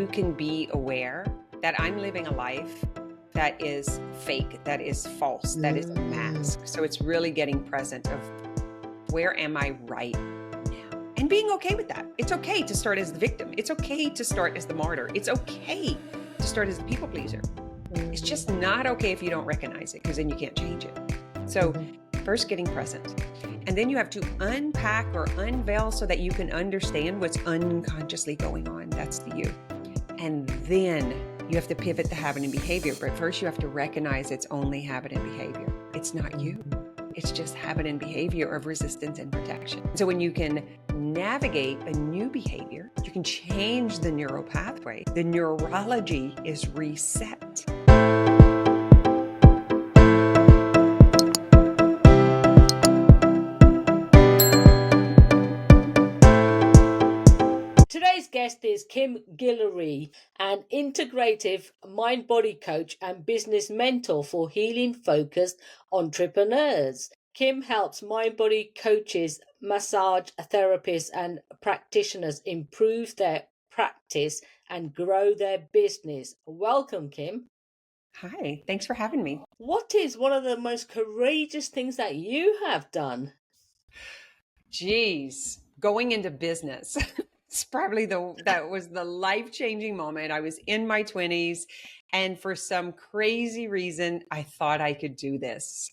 you can be aware that I'm living a life that is fake, that is false, that is a mask. So it's really getting present of where am I right now? And being okay with that. It's okay to start as the victim. It's okay to start as the martyr. It's okay to start as the people pleaser. It's just not okay if you don't recognize it, because then you can't change it. So first, getting present. And then you have to unpack or unveil so that you can understand what's unconsciously going on. That's the you. And then you have to pivot to habit and behavior. But first you have to recognize it's only habit and behavior. It's not you. It's just habit and behavior of resistance and protection. So when you can navigate a new behavior, you can change the neural pathway. The neurology is reset. Today's guest is Kim Guillory, an integrative mind-body coach and business mentor for healing-focused entrepreneurs. Kim helps mind-body coaches, massage therapists, and practitioners improve their practice and grow their business. Welcome, Kim. Hi, thanks for having me. What is one of the most courageous things that you have done? Geez, going into business. It's probably that was the life-changing moment. I was in my 20s, and for some crazy reason, I thought I could do this.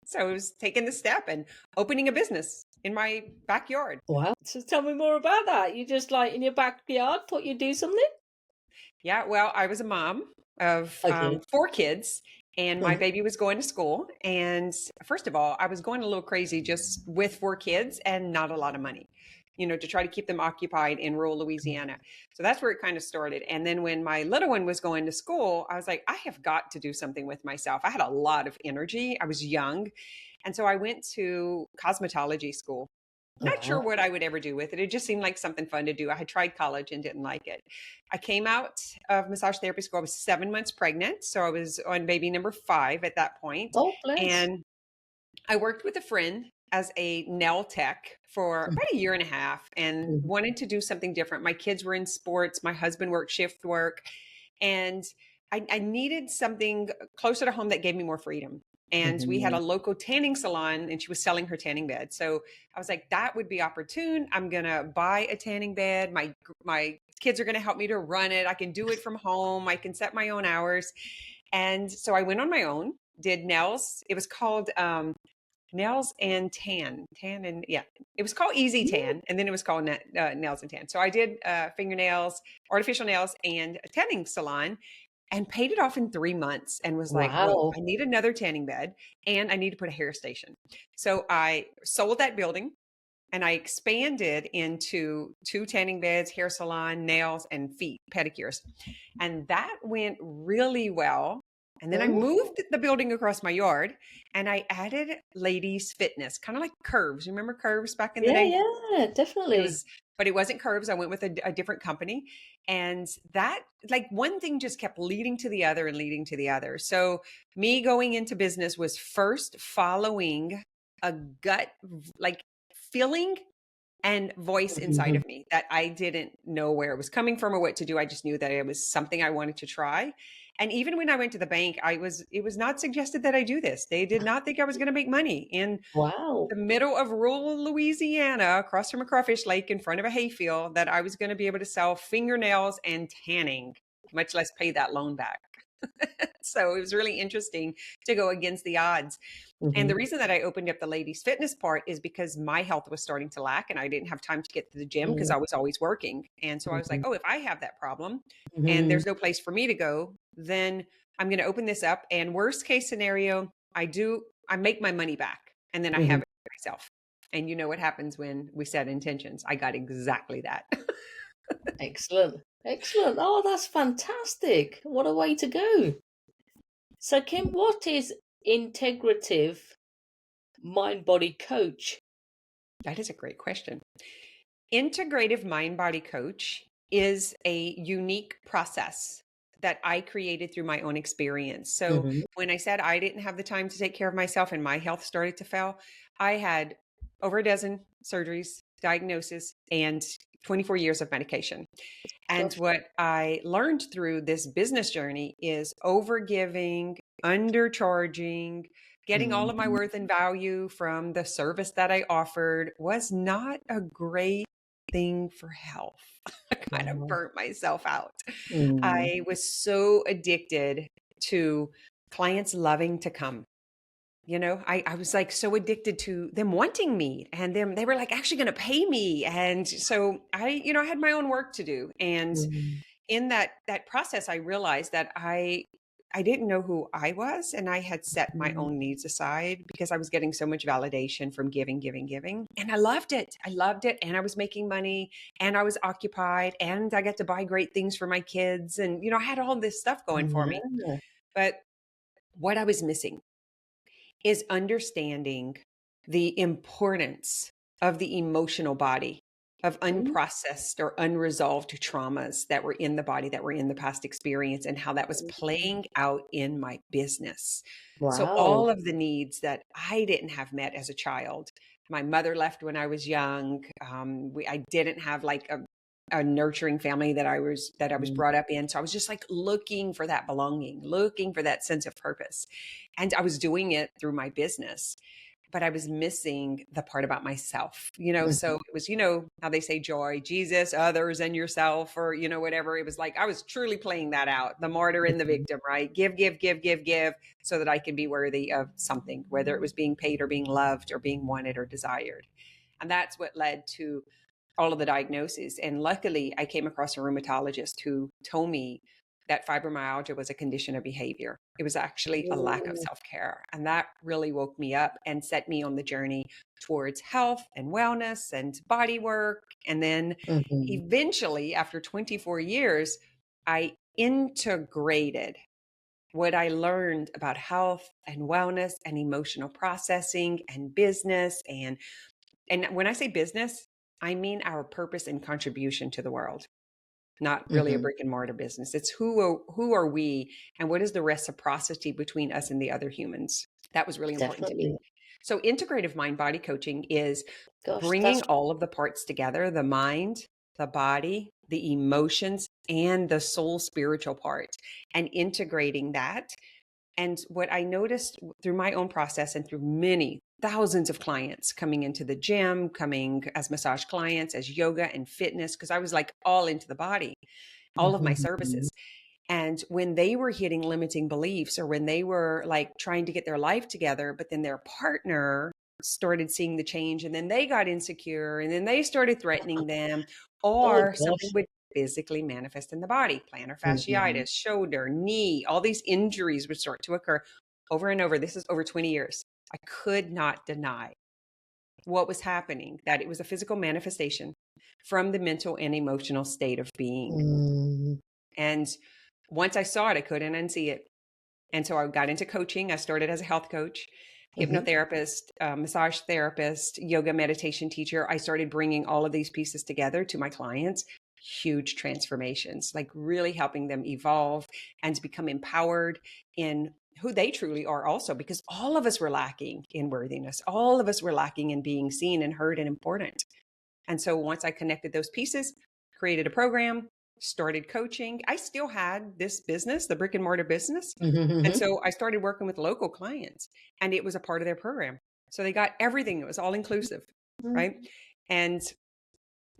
So I was taking the step and opening a business in my backyard. Wow. So tell me more about that. You just like in your backyard thought you'd do something? Yeah, well, I was a mom of Okay. 4 kids, and my baby was going to school. And first of all, I was going a little crazy just with 4 kids and not a lot of money, to try to keep them occupied in rural Louisiana. So that's where it kind of started. And then when my little one was going to school, I was like, I have got to do something with myself. I had a lot of energy. I was young. And so I went to cosmetology school. Not sure what I would ever do with it. It just seemed like something fun to do. I had tried college and didn't like it. I came out of massage therapy school. I was 7 months pregnant. So I was on baby number 5 at that point. Oh, bless. And I worked with a friend as a nail tech for about a year and a half and wanted to do something different. My kids were in sports. My husband worked shift work. And I needed something closer to home that gave me more freedom. And we had a local tanning salon, and she was selling her tanning bed. So I was like, that would be opportune. I'm going to buy a tanning bed. My kids are going to help me to run it. I can do it from home. I can set my own hours. And so I went on my own, did nails. It was called Nails and Tan. It was called Easy Tan, and then it was called Nails and Tan. So I did fingernails, artificial nails, and a tanning salon. And paid it off in 3 months and was like, whoa, I need another tanning bed and I need to put a hair station. So I sold that building and I expanded into 2 tanning beds, hair salon, nails, and feet, pedicures. And that went really well. And then I moved the building across my yard and I added ladies fitness, kind of like Curves. Remember Curves back in the day? Yeah, definitely. But it wasn't Curves. I went with a different company. And that, like, one thing just kept leading to the other and leading to the other. So me going into business was first following a gut, like, feeling and voice inside of me that I didn't know where it was coming from or what to do. I just knew that it was something I wanted to try. And even when I went to the bank, it was not suggested that I do this. They did not think I was going to make money in the middle of rural Louisiana, across from a crawfish lake in front of a hayfield, that I was going to be able to sell fingernails and tanning, much less pay that loan back. So it was really interesting to go against the odds. And the reason that I opened up the ladies fitness part is because my health was starting to lack and I didn't have time to get to the gym because I was always working. And so I was like, oh, if I have that problem and there's no place for me to go, then I'm going to open this up. And worst case scenario, I make my money back and then I have it for myself. And you know what happens when we set intentions. I got exactly that. Excellent. Oh, that's fantastic. What a way to go. So, Kim, what is integrative mind-body coach? That is a great question. Integrative mind-body coach is a unique process that I created through my own experience. So when I said I didn't have the time to take care of myself and my health started to fail, I had over a dozen surgeries, diagnosis, and 24 years of medication. And Gosh. what I learned through this business journey is overgiving, undercharging, getting all of my Mhm. worth and value from the service that I offered was not a great thing for health. I kind of Wow. burnt myself out. Mm. I was so addicted to clients loving to come. I was like so addicted to them wanting me and them, they were like actually going to pay me. And so I had my own work to do. And Mm. in that process, I realized that I didn't know who I was, and I had set my Mm. own needs aside because I was getting so much validation from giving, giving, giving. And I loved it. I loved it. And I was making money and I was occupied and I got to buy great things for my kids. And, I had all this stuff going for me. Yeah. But what I was missing is understanding the importance of the emotional body, of Mm. unprocessed or unresolved traumas that were in the body, that were in the past experience, and how that was Mm. playing out in my business. So, Wow. all of the needs that I didn't have met as a child. My mother left when I was young. I didn't have like a nurturing family that I was Mm. brought up in. So I was just like looking for that belonging, looking for that sense of purpose. And I was doing it through my business, but I was missing the part about myself, so Mhm. it was, how they say joy, Jesus, others, and yourself, or, whatever. It was like, I was truly playing that out, the martyr and the Mhm. victim, right? Give, give, give, give, give, so that I can be worthy of something, whether it was being paid or being loved or being wanted or desired. And that's what led to all of the diagnoses. And luckily, I came across a rheumatologist who told me that fibromyalgia was a condition of behavior. It was actually a lack of Mm. self care. And that really woke me up and set me on the journey towards health and wellness and body work. And then Mhm. eventually, after 24 years, I integrated what I learned about health and wellness and emotional processing and business. And when I say business, I mean our purpose and contribution to the world, not really a Mhm. brick and mortar business. It's who are we and what is the reciprocity between us and the other humans? That was really important to me. Definitely. So integrative mind body coaching is Gosh, bringing that's all of the parts together, the mind, the body, the emotions, and the soul spiritual part, and integrating that. And what I noticed through my own process and through many thousands of clients coming into the gym, coming as massage clients, as yoga and fitness, because I was like all into the body, all of my Mhm. services. And when they were hitting limiting beliefs, or when they were like trying to get their life together, but then their partner started seeing the change and then they got insecure and then they started threatening them, Oh or something gosh. would physically manifest in the body, plantar Mhm. fasciitis, shoulder, knee, all these injuries would start to occur over and over. This is over 20 years. I could not deny what was happening, that it was a physical manifestation from the mental and emotional state of being. Mm. And once I saw it, I couldn't unsee it. And so I got into coaching. I started as a health coach, Mhm. hypnotherapist, massage therapist, yoga meditation teacher. I started bringing all of these pieces together to my clients. Huge transformations, like really helping them evolve and to become empowered in who they truly are, also, because all of us were lacking in worthiness. All of us were lacking in being seen and heard and important. And so once I connected those pieces, created a program, started coaching, I still had this business, the brick and mortar business. Mhm, And mhm. so I started working with local clients, and it was a part of their program. So they got everything. It was all inclusive, Mm. right? And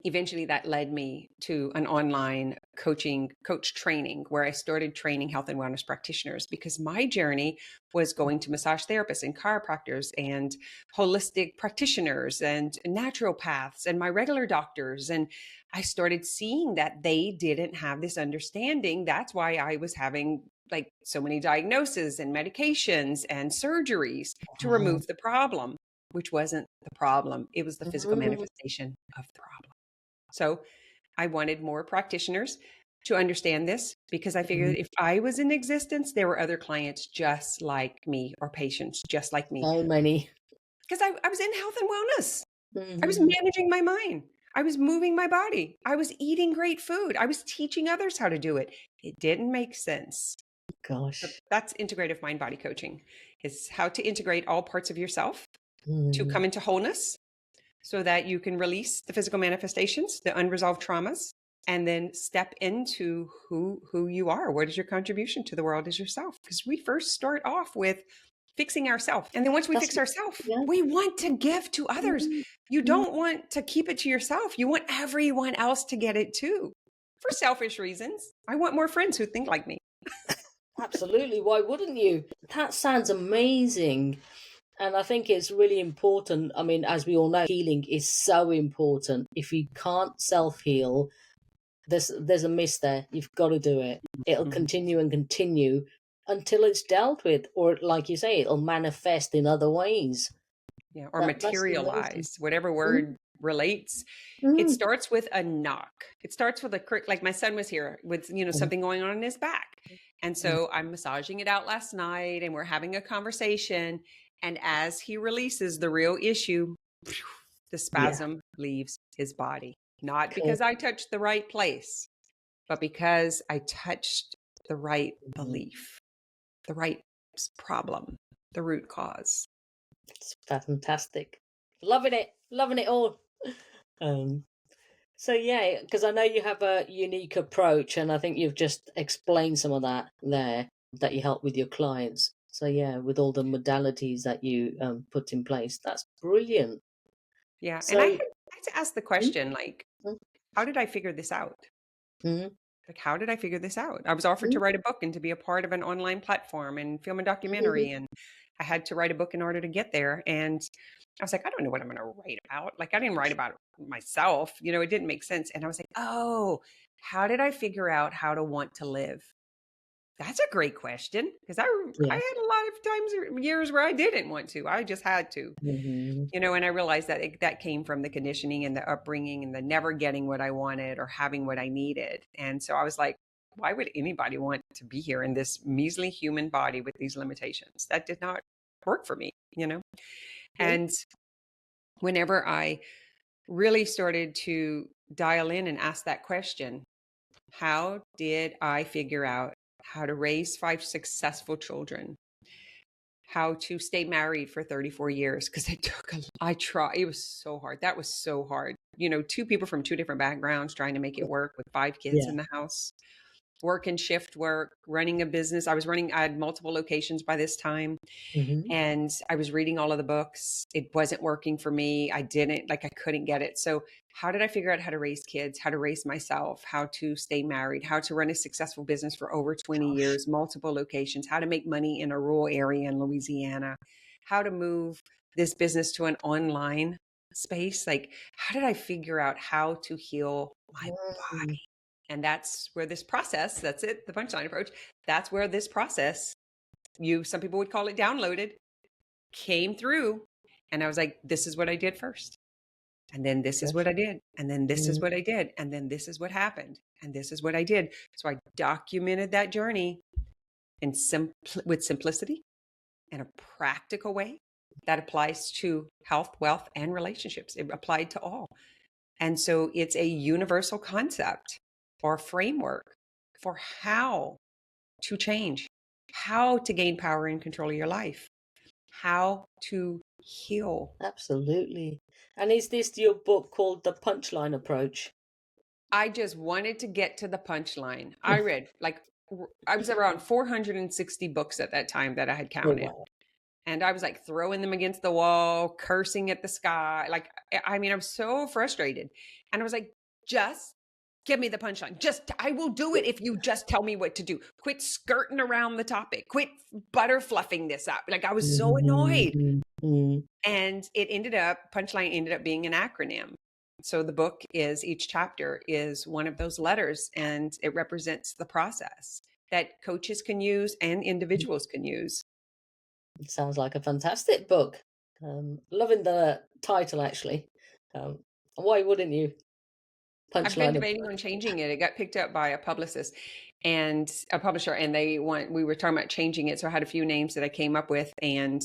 eventually that led me to an online coach training, where I started training health and wellness practitioners, because my journey was going to massage therapists and chiropractors and holistic practitioners and naturopaths and my regular doctors. And I started seeing that they didn't have this understanding. That's why I was having like so many diagnoses and medications and surgeries to Wow. remove the problem, which wasn't the problem. It was the physical Mm. manifestation of the problem. So I wanted more practitioners to understand this, because I Mhm. figured if I was in existence, there were other clients just like me, or patients just like me. So many. Because I was in health and wellness. I was Mhm. managing my mind. I was moving my body. I was eating great food. I was teaching others how to do it. It didn't make sense. But Gosh. that's integrative mind body coaching, is how to integrate all parts of yourself to Mm. come into wholeness, so that you can release the physical manifestations, the unresolved traumas, and then step into who you are. What is your contribution to the world as yourself? Because we first start off with fixing ourselves. And then once we fix ourselves, we want to give to others. You don't want to keep it to yourself. You want everyone else to get it too. For selfish reasons. I want more friends who think like me. Absolutely. Why wouldn't you? That sounds amazing. And I think it's really important. I mean, as we all know, healing is so important. If you can't self-heal, there's a miss there. You've got to do it. It'll continue and continue until it's dealt with, or like you say, it'll manifest in other ways. Yeah, or materialize, whatever word relates. It starts with a knock. It starts with like my son was here with, something going on in his back. And so I'm massaging it out last night and we're having a conversation. And as he releases the real issue, the spasm leaves his body. Not because I touched the right place, but because I touched the right belief, the right problem, the root cause. It's fantastic. Loving it all. So yeah, because I know you have a unique approach, and I think you've just explained some of that there that you help with your clients. So yeah, with all the modalities that you put in place, that's brilliant. Yeah, so, and I had to ask the question, like, how did I figure this out? Like, how did I figure this out? I was offered to write a book and to be a part of an online platform and film a documentary, and I had to write a book in order to get there. And I was like, I don't know what I'm going to write about. Like, I didn't write about myself, it didn't make sense. And I was like, oh, how did I figure out how to want to live? That's a great question, because I had a lot of times, years where I didn't want to. I just had to, and I realized that that came from the conditioning and the upbringing and the never getting what I wanted or having what I needed. And so I was like, why would anybody want to be here in this measly human body with these limitations? That did not work for me, And whenever I really started to dial in and ask that question, how did I figure out how to raise 5 successful children, how to stay married for 34 years? Because I tried, it was so hard. That was so hard. 2 people from 2 different backgrounds trying to make it work with 5 kids in the house, work and shift work, running a business. I had multiple locations by this time. And I was reading all of the books. It wasn't working for me. I couldn't get it. So how did I figure out how to raise kids, how to raise myself, how to stay married, how to run a successful business for over 20 years, multiple locations, how to make money in a rural area in Louisiana, how to move this business to an online space? Like, how did I figure out how to heal my body? And that's where this process, that's it, the Punchline Approach, that's where this process, some people would call it downloaded, came through. And I was like, this is what I did first. And then this is what I did. And then this is what I did. And then this is what happened. And this is what I did. So I documented that journey with simplicity in a practical way that applies to health, wealth, and relationships. It applied to all. And so it's a universal concept or framework for how to change, how to gain power and control of your life, how to heal. Absolutely. And is this your book called The Punchline Approach? I just wanted to get to the punchline. I read, I was around 460 books at that time that I had counted. Oh, wow. And I was like throwing them against the wall, cursing at the sky. I'm so frustrated. And I was like, just give me the punchline. I will do it if you just tell me what to do. Quit skirting around the topic. Quit butter fluffing this up. I was so annoyed. And punchline ended up being an acronym. So the book each chapter is one of those letters, and it represents the process that coaches can use and individuals can use. It sounds like a fantastic book. Loving the title, actually. Why wouldn't you? I've been debating on changing it. It got picked up by a publicist and a publisher, and we were talking about changing it. So I had a few names that I came up with, and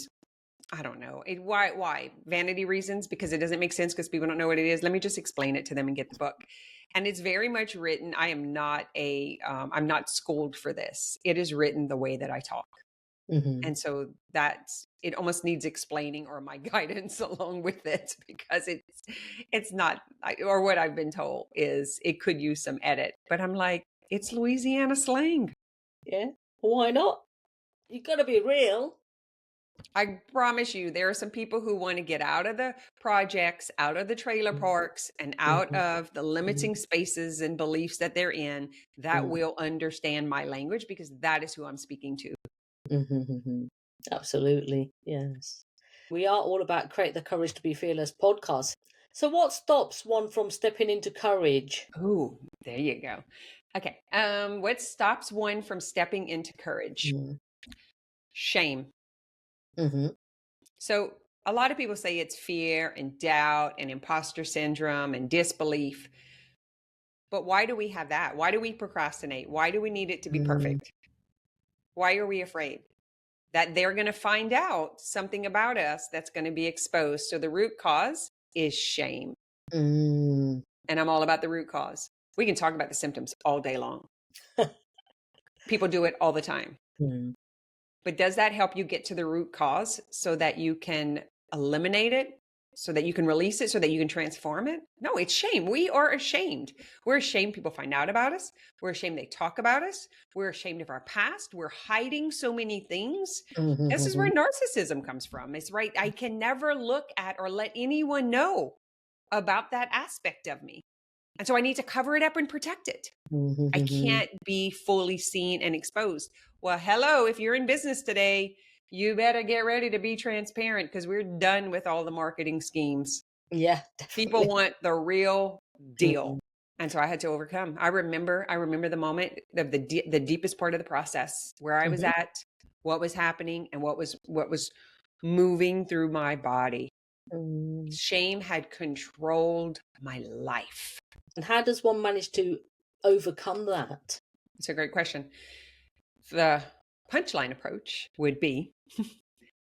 I don't know. Why? Vanity reasons, because it doesn't make sense because people don't know what it is. Let me just explain it to them and get the book. And it's very much written. I am not I'm not schooled for this. It is written the way that I talk. Mm-hmm. And so it almost needs explaining or my guidance along with it, because it's not, or what I've been told is it could use some edit, but I'm like, it's Louisiana slang. Yeah. Why not? You got to be real. I promise you, there are some people who want to get out of the projects, out of the trailer parks, and out Mm-hmm. of the limiting spaces and beliefs that they're in, that will understand my language, because that is who I'm speaking to. Mm-hmm. Absolutely. Yes. We are all about Create the Courage to Be Fearless podcast. So, what stops one from stepping into courage? Oh, there you go. Okay. What stops one from stepping into courage? Shame. Mm-hmm. So a lot of people say it's fear and doubt and imposter syndrome and disbelief. But why do we have that? Why do we procrastinate? Why do we need it to be perfect? Why are we afraid that they're going to find out something about us that's going to be exposed? So the root cause is shame. Mm. And I'm all about the root cause. We can talk about the symptoms all day long. People do it all the time. Mm. But does that help you get to the root cause so that you can eliminate it, so that you can release it, so that you can transform it? No, it's shame. We are ashamed. We're ashamed people find out about us. We're ashamed they talk about us. We're ashamed of our past. We're hiding so many things. This is where narcissism comes from. It's right. I can never look at or let anyone know about that aspect of me. And so I need to cover it up and protect it. I can't be fully seen and exposed. Well, hello, if you're in business today, you better get ready to be transparent, because we're done with all the marketing schemes. Yeah, People definitely. want the real deal. And so I had to overcome. I remember the moment of the deepest part of the process, where I was at, what was happening, and what was moving through my body. Shame had controlled my life. And how does one manage to overcome that? It's a great question. The punchline approach would be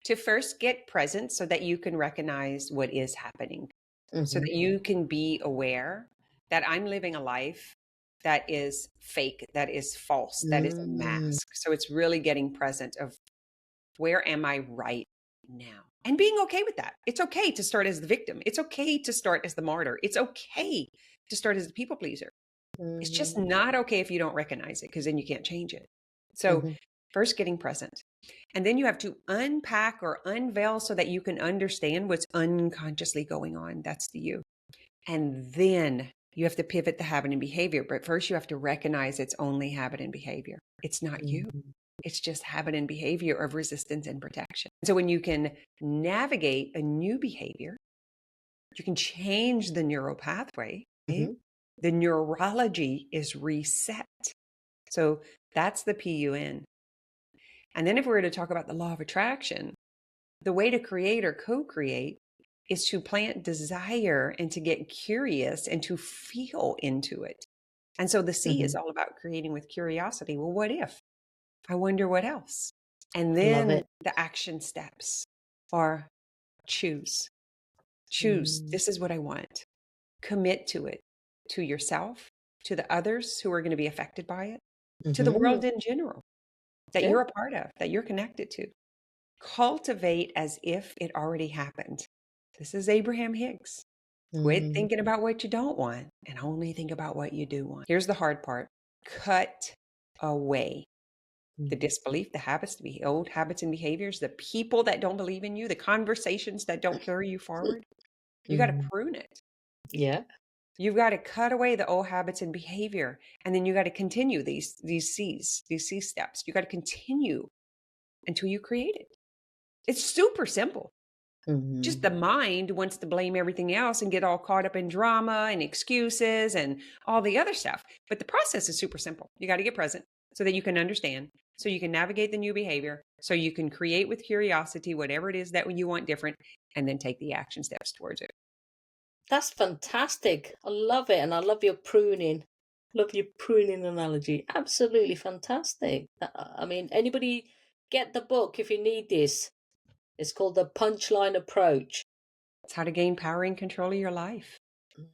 to first get present so that you can recognize what is happening, so that you can be aware that I'm living a life that is fake, that is false, that is a mask. So it's really getting present of, where am I right now? And being okay with that. It's okay to start as the victim. It's okay to start as the martyr. It's okay to start as the people pleaser. It's just not okay if you don't recognize it, because then you can't change it. So first getting present. And then you have to unpack or unveil so that you can understand what's unconsciously going on. That's the you. And then you have to pivot the habit and behavior. But first you have to recognize it's only habit and behavior. It's not you. It's just habit and behavior of resistance and protection. So when you can navigate a new behavior, you can change the neural pathway. The neurology is reset. So that's the PUN. And then if we were to talk about the law of attraction, the way to create or co-create is to plant desire and to get curious and to feel into it. And so the C is all about creating with curiosity. Well, what if? I wonder what else. And then the action steps are choose. Choose. This is what I want. Commit to it, to yourself, to the others who are going to be affected by it, to the world in general that you're a part of, that you're connected to. Cultivate as if it already happened. This is Abraham Hicks. Quit thinking about what you don't want and only think about what you do want. Here's the hard part. Cut away the disbelief, the habits, the old habits and behaviors, the people that don't believe in you, the conversations that don't carry you forward. You got to prune it. Yeah. You've got to cut away the old habits and behavior. And then you got to continue these C steps. You got to continue until you create it. It's super simple. Just the mind wants to blame everything else and get all caught up in drama and excuses and all the other stuff. But the process is super simple. You got to get present so that you can understand, so you can navigate the new behavior, so you can create with curiosity whatever it is that you want different, and then take the action steps towards it. That's fantastic. I love it. And I love your pruning. Love your pruning analogy. Absolutely fantastic. I mean, anybody get the book if you need this. It's called The Punchline Approach. It's how to gain power and control of your life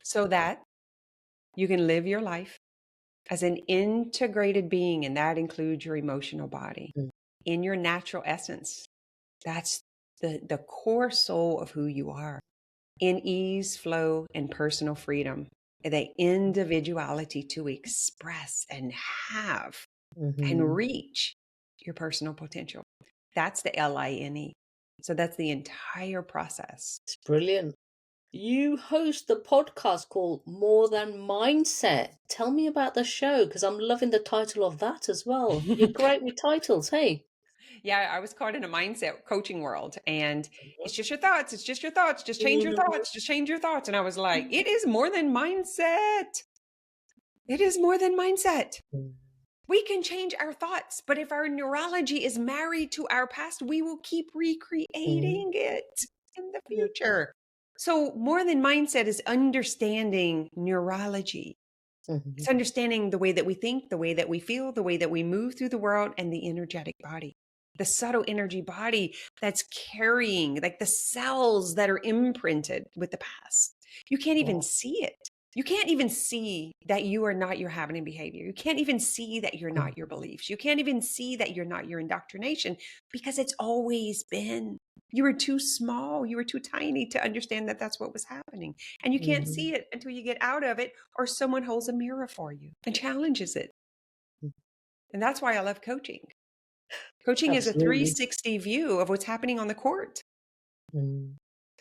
so that you can live your life as an integrated being, and that includes your emotional body. in your natural essence. That's the core soul of who you are. In ease, flow, and personal freedom. The individuality to express and have and reach your personal potential. That's the LINE. So that's the entire process. It's brilliant. You host the podcast called More Than Mindset. Tell me about the show, because I'm loving the title of that as well. You're great with titles, hey? Yeah, I was caught in a mindset coaching world, and it's just your thoughts. It's just your thoughts. Just change your Mhm. thoughts. Just change your thoughts. And I was like, it is more than mindset. It is more than mindset. We can change our thoughts, but if our neurology is married to our past, we will keep recreating it in the future. So, more than mindset is understanding neurology. It's understanding the way that we think, the way that we feel, the way that we move through the world, and the energetic body, the subtle energy body that's carrying, like the cells that are imprinted with the past. You can't even Wow. see it. You can't even see that you are not your habit and behavior. You can't even see that you're not your beliefs. You can't even see that you're not your indoctrination, because it's always been. You were too small. You were too tiny to understand that that's what was happening. And you can't see it until you get out of it, or someone holds a mirror for you and challenges it. And that's why I love coaching. Coaching is a Absolutely. 360 view of what's happening on the court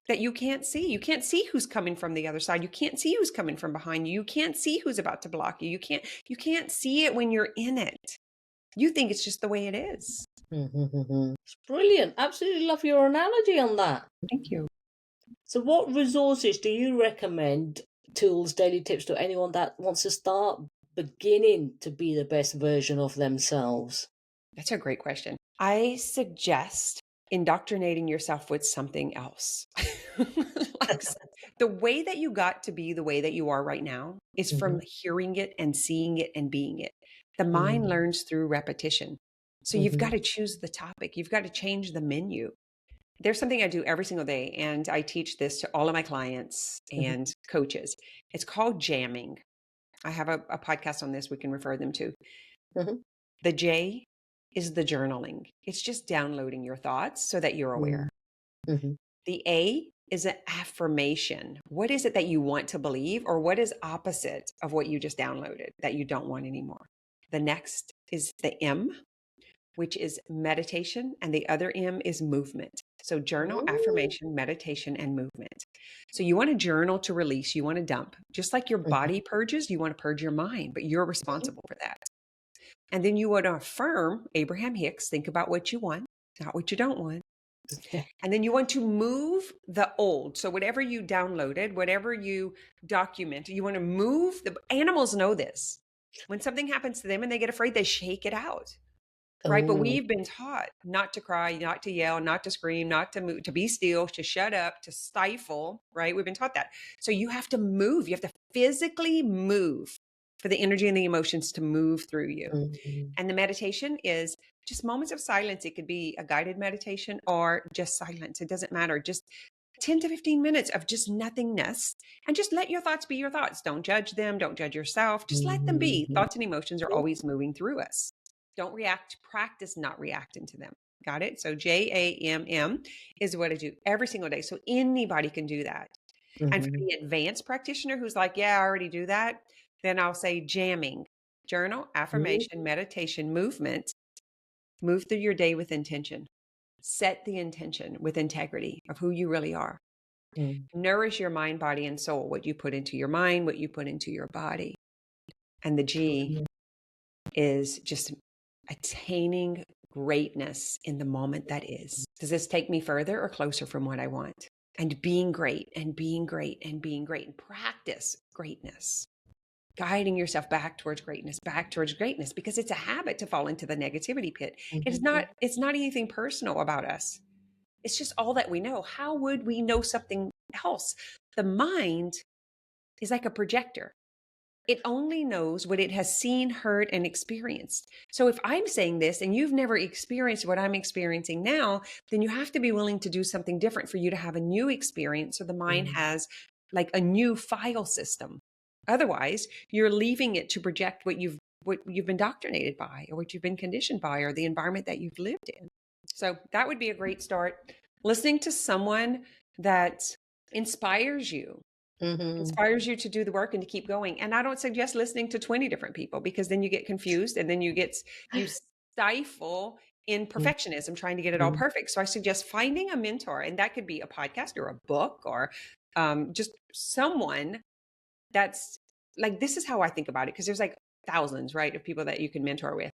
that you can't see. You can't see who's coming from the other side. You can't see who's coming from behind you. You can't see who's about to block you. You can't see it when you're in it. You think it's just the way it is. It's brilliant. Absolutely love your analogy on that. Thank you. So, what resources do you recommend, tools, daily tips to anyone that wants to start beginning to be the best version of themselves? That's a great question. I suggest indoctrinating yourself with something else. Like, the way that you got to be the way that you are right now is from hearing it and seeing it and being it. The mind learns through repetition. So you've got to choose the topic. You've got to change the menu. There's something I do every single day, and I teach this to all of my clients and coaches. It's called jamming. I have a podcast on this we can refer them to. The J is the journaling. It's just downloading your thoughts so that you're aware. The A is an affirmation. What is it that you want to believe, or what is opposite of what you just downloaded that you don't want anymore? The next is the M, which is meditation, and the other M is movement. So journal, affirmation, meditation, and movement. So you want to journal to release, you want to dump. Just like your body purges, you want to purge your mind, but you're responsible for that. And then you want to affirm Abraham Hicks, think about what you want, not what you don't want. And then you want to move the old. So whatever you downloaded, whatever you document, you want to move. The animals know this. When something happens to them and they get afraid, they shake it out. Right. But we've been taught not to cry, not to yell, not to scream, not to move, to be still, to shut up, to stifle. Right. We've been taught that. So you have to move. You have to physically move for the energy and the emotions to move through you. And the meditation is just moments of silence. It could be a guided meditation or just silence. It doesn't matter. Just 10 to 15 minutes of just nothingness, and just let your thoughts be your thoughts. Don't judge them. Don't judge yourself. Just let them be. Thoughts and emotions are always moving through us. Don't react. Practice not reacting to them. Got it? So JAMM is what I do every single day. So anybody can do that. And for the advanced practitioner who's like, yeah, I already do that, then I'll say jamming, journal, affirmation, meditation, movement. Move through your day with intention. Set the intention with integrity of who you really are. Nourish your mind, body, and soul. What you put into your mind, what you put into your body. And the G is just attaining greatness in the moment that is. Does this take me further or closer from what I want? And being great and being great and being great, and practice greatness. Guiding yourself back towards greatness, because it's a habit to fall into the negativity pit. It's not anything personal about us. It's just all that we know. How would we know something else? The mind is like a projector. It only knows what it has seen, heard, and experienced. So if I'm saying this and you've never experienced what I'm experiencing now, then you have to be willing to do something different for you to have a new experience. So the mind has like a new file system. Otherwise, you're leaving it to project what you've what you've been indoctrinated by or what you've been conditioned by or the environment that you've lived in. So that would be a great start. Listening to someone that inspires you, inspires you to do the work and to keep going. And I don't suggest listening to 20 different people, because then you get confused and then you stifle in perfectionism, trying to get it all perfect. So I suggest finding a mentor, and that could be a podcast or a book or just someone that's like, this is how I think about it. Cause there's like thousands, right, of people that you can mentor with.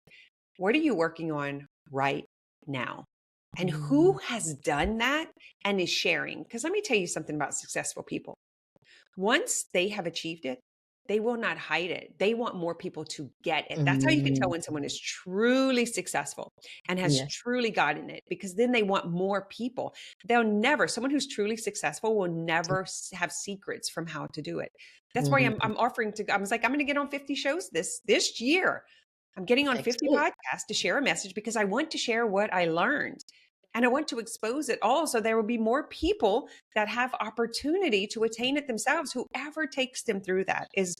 What are you working on right now? And who has done that and is sharing? Because let me tell you something about successful people. Once they have achieved it, they will not hide it. They want more people to get it. That's how you can tell when someone is truly successful and has truly gotten it, because then they want more people. Someone who's truly successful will never have secrets from how to do it. That's why I'm offering I was like, I'm going to get on 50 shows this year. I'm getting on 50 podcasts to share a message, because I want to share what I learned. And I want to expose it all, so there will be more people that have opportunity to attain it themselves. Whoever takes them through that is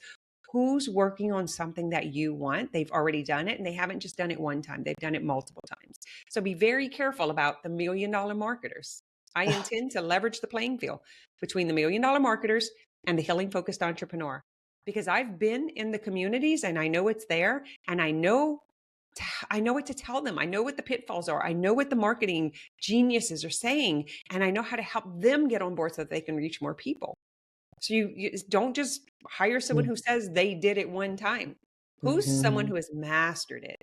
who's working on something that you want. They've already done it, and they haven't just done it one time. They've done it multiple times. So be very careful about the $1 million marketers. I intend to leverage the playing field between the $1 million marketers and the healing focused entrepreneur, because I've been in the communities and I know it's there, and I know what to tell them. I know what the pitfalls are. I know what the marketing geniuses are saying, and I know how to help them get on board so that they can reach more people. So you don't just hire someone who says they did it one time. Who's someone who has mastered it?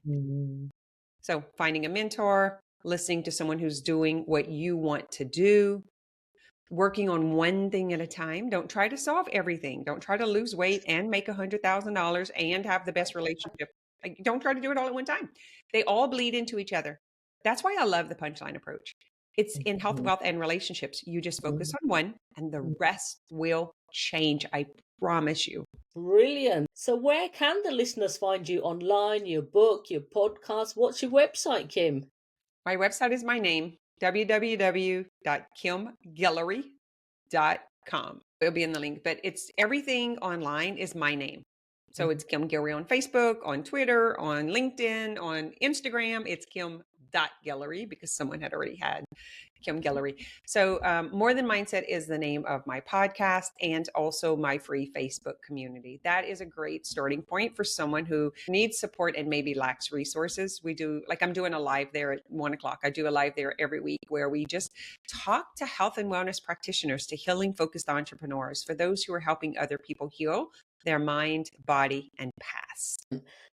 So finding a mentor, listening to someone who's doing what you want to do, working on one thing at a time. Don't try to solve everything. Don't try to lose weight and make $100,000 and have the best relationship. Don't try to do it all at one time. They all bleed into each other. That's why I love the Punchline Approach. It's in health, wealth, and relationships. You just focus on one and the rest will change. I promise you. Brilliant. So where can the listeners find you online, your book, your podcast? What's your website, Kim? My website is my name, www.kimguillory.com. It'll be in the link, but it's everything online is my name. So it's Kim Guillory on Facebook, on Twitter, on LinkedIn, on Instagram. It's Kim.Guillory, because someone had already had Kim Guillory. So More Than Mindset is the name of my podcast, and also my free Facebook community. That is a great starting point for someone who needs support and maybe lacks resources. I'm doing a live there at 1:00. I do a live there every week where we just talk to health and wellness practitioners, to healing focused entrepreneurs, for those who are helping other people heal their mind, body, and past.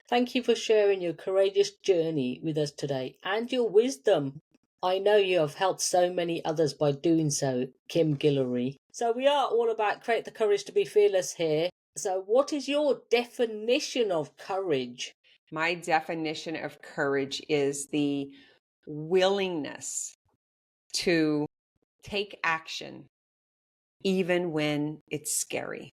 Thank you for sharing your courageous journey with us today and your wisdom. I know you have helped so many others by doing so, Kim Guillory. So we are all about create the courage to be fearless here. So what is your definition of courage? My definition of courage is the willingness to take action even when it's scary.